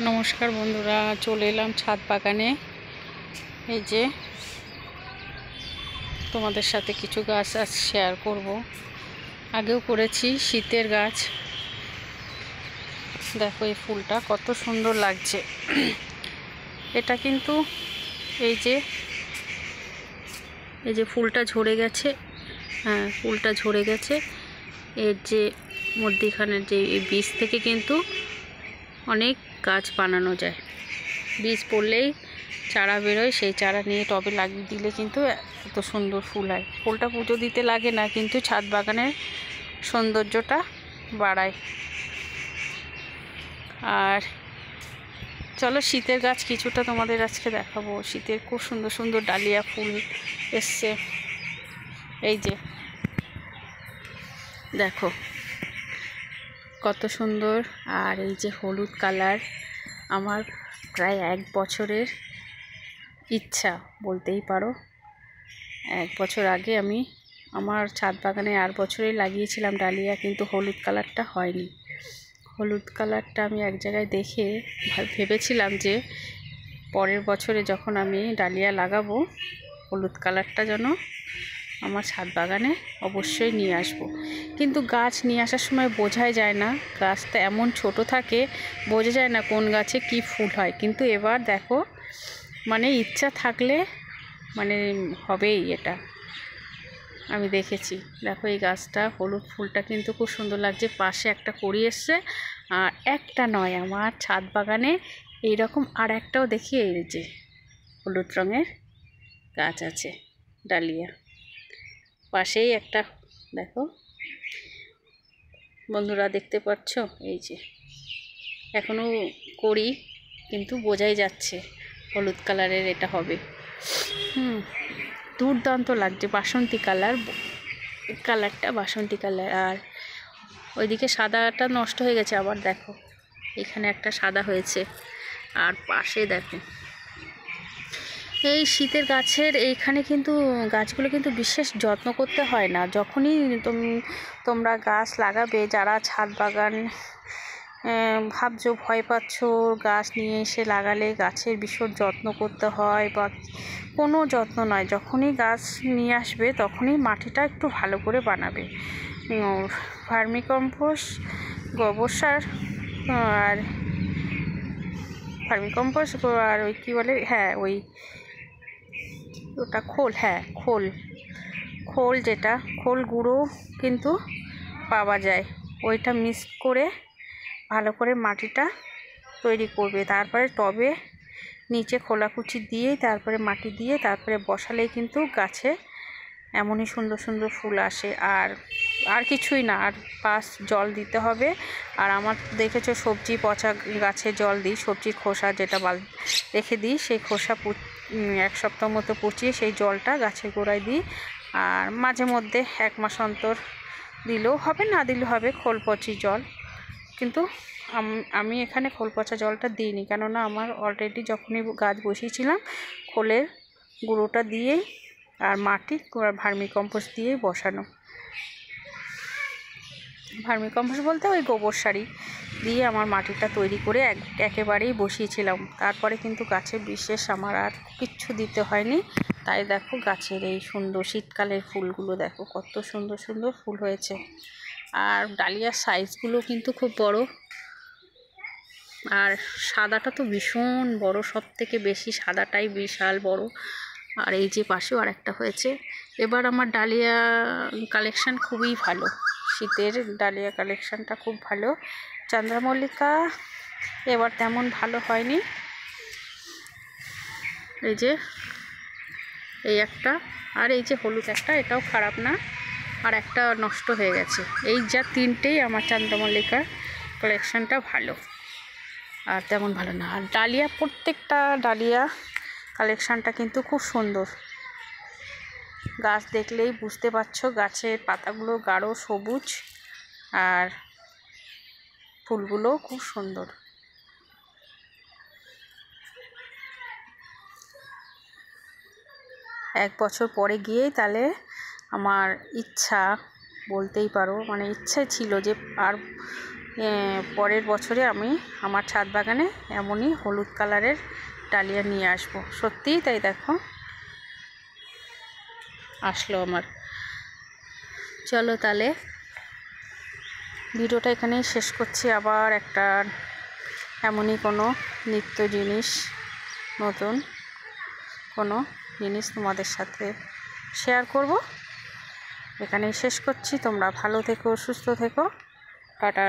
নমস্কার বন্ধুরা, চলে এলাম ছাদ বাগানে। এই যে তোমাদের সাথে কিছু গাছ আজ শেয়ার করব। আগেও করেছি শীতের গাছ। দেখো এই ফুলটা কত সুন্দর লাগছে। এটা কিন্তু এই যে ফুলটা ঝরে গেছে। হ্যাঁ, ফুলটা ঝরে গেছে। এর যে মধ্যিখানের যে এই বীজ থেকে কিন্তু অনেক গাছ বানানো যায়। বীজ পড়লেই চারা বেরোয়, সেই চারা নিয়ে টবে লাগিয়ে দিলে কিন্তু এত সুন্দর ফুল হয়। ফুলটা পুজো দিতে লাগে না, কিন্তু ছাদ বাগানের সৌন্দর্যটা বাড়ায়। আর চলো শীতের গাছ কিছুটা তোমাদের আজকে দেখাবো। শীতের খুব সুন্দর সুন্দর ডালিয়া ফুল এসছে। এই যে দেখো কত সুন্দর। আর এই যে হলুদ কালার, আমার প্রায় 1 বছরের ইচ্ছা বলতেই পারো। 1 বছর আগে আমি আমার ছাদ বাগানে 8 বছরেই লাগিয়েছিলাম ডালিয়া, কিন্তু হলুদ কালারটা হয়নি। হলুদ কালারটা আমি এক জায়গায় দেখে ভেবেছিলাম যে পরের বছরে যখন আমি ডালিয়া লাগাবো, হলুদ কালারটা যেন আমার ছাদ বাগানে অবশ্যই নিয়ে আসব। কিন্তু গাছ নিয়ে আসার সময় বোঝাই যায় না, গাছটা এমন ছোট থাকে, বোঝা যায় না কোন গাছে কি ফুল হয়। কিন্তু এবার দেখো, মানে ইচ্ছা থাকলে মানে হবেই। এটা আমি দেখেছি। দেখো এই গাছটা হলুদ ফুলটা কিন্তু খুব সুন্দর লাগছে। পাশে একটা কড়ি এসছে, আর একটা নয়, আমার ছাদ বাগানে এইরকম আর একটাও দেখি। এই যে হলুদ রঙের গাছ আছে, ডালিয়া। পাশেই একটা, দেখো বন্ধুরা দেখতে পাচ্ছ, এই যে এখনো কড়ি, কিন্তু বোঝাই যাচ্ছে হলুদ কালারের এটা হবে। দুর্দান্ত লাগছে, বাসন্তী কালারটা বাসন্তী কালার। আর ওইদিকে সাদাটা নষ্ট হয়ে গেছে, আবার দেখো এখানে একটা সাদা হয়েছে। আর পাশে দেখো এই শীতের গাছের এইখানে কিন্তু গাছগুলো কিন্তু বিশেষ যত্ন করতে হয় না। যখনই তোমরা গাছ লাগাবে, যারা ছাদ বাগান ভাবছো, ভয় পাচ্ছ গাছ নিয়ে এসে লাগালে গাছের ভীষণ যত্ন করতে হয়, বা কোনো যত্ন নয়। যখনই গাছ নিয়ে আসবে তখনই মাটিটা একটু ভালো করে বানাবে। ভার্মিকম্পোস্ট, গোবর সার, আর ভার্মিকম্পোস্ট আর ওই কী বলে, হ্যাঁ ওই ওটা খোল, হ্যাঁ খোল যেটা খোল গুঁড়ো কিন্তু পাওয়া যায়, ওইটা মিক্স করে ভালো করে মাটিটা তৈরি করবে। তারপরে টবে নিচে খোলাকুচি দিয়ে, তারপরে মাটি দিয়ে, তারপরে বসালেই কিন্তু গাছে এমনই সুন্দর সুন্দর ফুল আসে। আর কিছুই না, আর পাশ জল দিতে হবে। আর আমার দেখেছো সবজি পচা গাছে জল দিই, সবজির খোসা যেটা রেখে দিই, সেই খোসা 1 সপ্তাহ মতো পচিয়ে সেই জলটা গাছের গোড়ায় দিই। আর মাঝে মধ্যে 1 মাস অন্তর দিলেও হবে, না দিলেও হবে খোল পচি জল। কিন্তু আমি এখানে খোল পচা জলটা দিইনি, কেননা আমার অলরেডি যখনই গাছ বসিয়েছিলাম খোলের গুঁড়োটা দিয়েই আর মাটি ভার্মিকম্পোস্ট দিয়েই বসানো। ভার্মিকম্পোস্ট বলতে ওই গোবর সারই দিয়ে আমার মাটিটা তৈরি করে একেবারেই বসিয়েছিলাম। তারপরে কিন্তু গাছে বিশেষ আমার আর কিচ্ছু দিতে হয়নি। তাই দেখো গাছের এই সুন্দর শীতকালের ফুলগুলো দেখো কত সুন্দর সুন্দর ফুল হয়েছে। আর ডালিয়ার সাইজগুলো কিন্তু খুব বড়, আর সাদাটা তো ভীষণ বড়, সব থেকে বেশি সাদাটাই বিশাল বড়। আর এই যে পাশেও আর একটা হয়েছে। এবার আমার ডালিয়া কালেকশান খুবই ভালো, শীতের ডালিয়া কালেকশানটা খুব ভালো। চন্দ্রমল্লিকা এবার তেমন ভালো হয়নি। এই যে এই একটা, আর এই যে হলুদ একটা, এটাও খারাপ না, আর একটা নষ্ট হয়ে গেছে। এই যা 3টেই আমার চন্দ্রমল্লিকার কালেকশানটা ভালো, আর তেমন ভালো না। আর ডালিয়া, প্রত্যেকটা ডালিয়া কালেকশানটা কিন্তু খুব সুন্দর। গাছ দেখলেই বুঝতে পারছো, গাছের পাতাগুলো গাঢ় সবুজ, আর ফুলগুলো খুব সুন্দর। এক বছর পরে গিয়েই তাহলে আমার ইচ্ছা বলতেই পারো, মানে ইচ্ছে ছিল যে আর পরের বছরে আমি আমার ছাদ বাগানে এমনই হলুদ কালারের ডালিয়া নিয়ে আসব। সত্যিই তাই, দেখো আসলো আমার। চলো তাহলে ভিডিওটা এখানেই শেষ করছি। আবার একটা এমনই কোনো নিত্য জিনিস, নতুন কোনো জিনিস তোমাদের সাথে শেয়ার করব। এখানেই শেষ করছি। তোমরা ভালো থেকো, সুস্থ থেকো, টাটা।